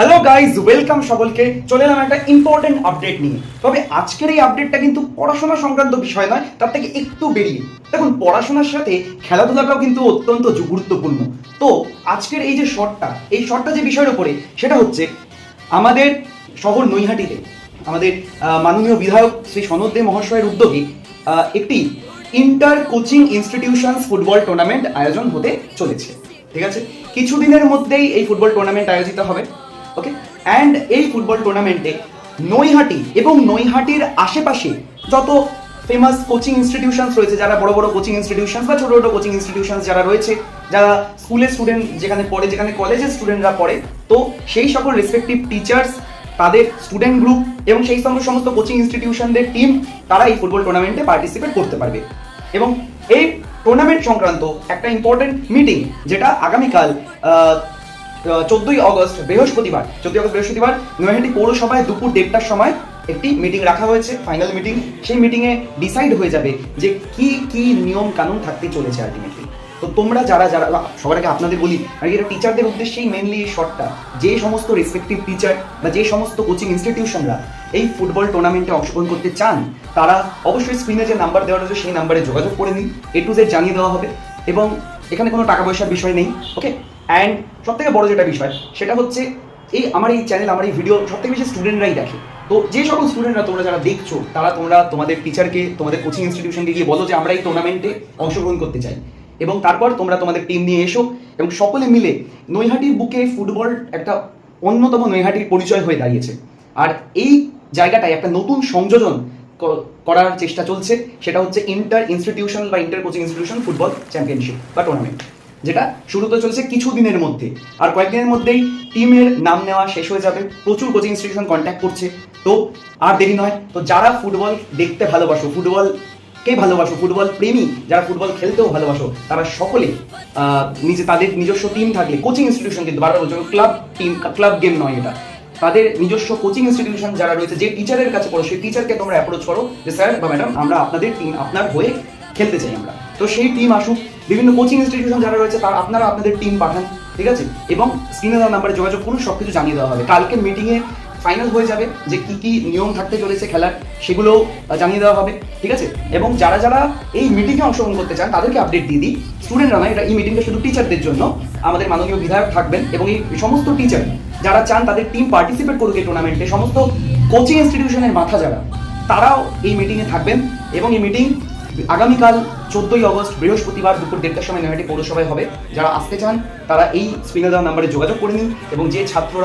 Hello guys, welcome সকলকে। চলে এলাম একটা ইম্পর্টেন্ট আপডেট নিয়ে। তবে আজকের এই আপডেটটা কিন্তু পড়াশোনা সংক্রান্ত বিষয় নয়, তার থেকে একটু বেরিয়ে। দেখুন, পড়াশোনার সাথে খেলাধুলাটাও কিন্তু অত্যন্ত গুরুত্বপূর্ণ। তো আজকের এই যে শর্টটা যে বিষয়ের উপরে, সেটা হচ্ছে আমাদের শহর নৈহাটিতে আমাদের মাননীয় বিধায়ক শ্রী সনদ দে মহাশয়ের উদ্যোগে একটি inter coaching institutions football tournament আয়োজন হতে চলেছে। ঠিক আছে, কিছুদিনের মধ্যেই এই ফুটবল টুর্নামেন্ট আয়োজিত হবে। ওকে, অ্যান্ড এই ফুটবল টুর্নামেন্টে নৈহাটি এবং নৈহাটির আশেপাশে যত ফেমাস কোচিং ইনস্টিটিউশনস রয়েছে, যারা বড় বড় কোচিং ইনস্টিটিউশনস বা ছোট ছোট কোচিং ইনস্টিটিউশনস যারা রয়েছে, যারা স্কুলের স্টুডেন্ট যেখানে পড়ে, যেখানে কলেজের স্টুডেন্টরা পড়ে, তো সেই সকল রেসপেক্টিভ টিচার্স, তাদের স্টুডেন্ট গ্রুপ এবং সেই সঙ্গে সমস্ত কোচিং ইনস্টিটিউশনদের টিম, তারা এই ফুটবল টুর্নামেন্টে পার্টিসিপেট করতে পারবে। এবং এই টুর্নামেন্ট সংক্রান্ত একটা ইম্পর্টেন্ট মিটিং, যেটা আগামীকাল 14ই অগস্ট বৃহস্পতিবার নৈহাটি পৌরসভায় দুপুর 1:30টার সময় একটি মিটিং রাখা হয়েছে, ফাইনাল মিটিং। সেই মিটিংয়ে ডিসাইড হয়ে যাবে যে কি কি নিয়ম কানুন থাকতে চলেছে আলটিমেটলি। তো তোমরা যারা যারা সবার আগে আপনাদের বলি, আর এটা টিচারদের উদ্দেশ্যেই মেনলি এই শর্টটা, যে সমস্ত রেসপেক্টিভ টিচার বা যে সমস্ত কোচিং ইনস্টিটিউশনরা এই ফুটবল টুর্নামেন্টে অংশগ্রহণ করতে চান, তারা অবশ্যই স্ক্রিনে যে নাম্বার দেওয়া রয়েছে সেই নাম্বারে যোগাযোগ করে নিন। A to Z জানিয়ে দেওয়া হবে এবং এখানে কোনো টাকা পয়সার বিষয় নেই। ওকে, অ্যান্ড সব থেকে বড় যেটা বিষয়, সেটা হচ্ছে এই আমার এই চ্যানেল, আমার এই ভিডিও সব থেকে বেশি স্টুডেন্টরাই দেখে। তো যে সকল স্টুডেন্টরা তোমরা যারা দেখছো, তোমরা তোমাদের টিচারকে, তোমাদের কোচিং ইনস্টিটিউশনকে গিয়ে বলো যে আমরা এই টুর্নামেন্টে অংশগ্রহণ করতে চাই, এবং তারপর তোমরা তোমাদের টিম নিয়ে এসো এবং সকলে মিলে নৈহাটির বুকে ফুটবল একটা অন্যতম নৈহাটির পরিচয় হয়ে দাঁড়িয়েছে। আর এই জায়গাটায় একটা নতুন সংযোজন করার চেষ্টা চলছে, সেটা হচ্ছে ইন্টার ইনস্টিটিউশন বা inter coaching institution football championship বা টুর্নামেন্ট, যেটা শুরু তো চলছে কিছুদিনের মধ্যে, আর কয়েকদিনের মধ্যেই টিমের নাম নেওয়া শেষ হয়ে যাবে। প্রচুর কোচিং ইনস্টিটিউশন কন্ট্যাক্ট করছে। তো আর দেরি নয়, তো যারা ফুটবল দেখতে ভালোবাসো, ফুটবল প্রেমী, যারা ফুটবল খেলতেও ভালোবাসো, তারা সকলে তাদের নিজস্ব টিম থাকলে, কোচিং ইনস্টিটিউশন, কিন্তু বারবার বলছো ক্লাব গেম নয় এটা, তাদের নিজস্ব কোচিং ইনস্টিটিউশন যারা রয়েছে, যে টিচারের কাছে পড়ো, সেই টিচারকে তোমরা অ্যাপ্রোচ করো যে স্যার বা ম্যাডাম, আমরা আপনাদের টিম, আপনার হয়ে খেলতে চাই আমরা। তো সেই টিম আসুক। বিভিন্ন কোচিং ইনস্টিটিউশন যারা রয়েছে, তারা আপনারা আপনাদের টিম পাঠান, ঠিক আছে, এবং স্ক্রিনে দেওয়া নাম্বারে যোগাযোগ করুন। সব কিছু জানিয়ে দেওয়া হবে। কালকে মিটিংয়ে ফাইনাল হয়ে যাবে যে কি কি নিয়ম থাকতে চলেছে খেলার, সেগুলো জানিয়ে দেওয়া হবে, ঠিক আছে। এবং যারা যারা এই মিটিংয়ে অংশগ্রহণ করতে চান, তাদেরকে আপডেট দিয়ে দিই, স্টুডেন্টরা নয়, এটা এই মিটিংটা শুধু টিচারদের জন্য। আমাদের মাননীয় বিধায়ক থাকবেন এবং এই সমস্ত টিচার যারা চান তাদের টিম পার্টিসিপেট করুক এই টুর্নামেন্টে, সমস্ত কোচিং ইনস্টিটিউশনের মাথা যারা, তারাও এই মিটিংয়ে থাকবেন। এবং এই মিটিং আগামীকাল 14ই অগস্ট বৃহস্পতিবার দুপুর 1:30টার সময় নৈহাটি পৌরসভায় হবে। যারা আসতে চান, তারা এই স্ক্রিনে দেওয়া নাম্বারে যোগাযোগ করে নিন। এবং যে ছাত্ররা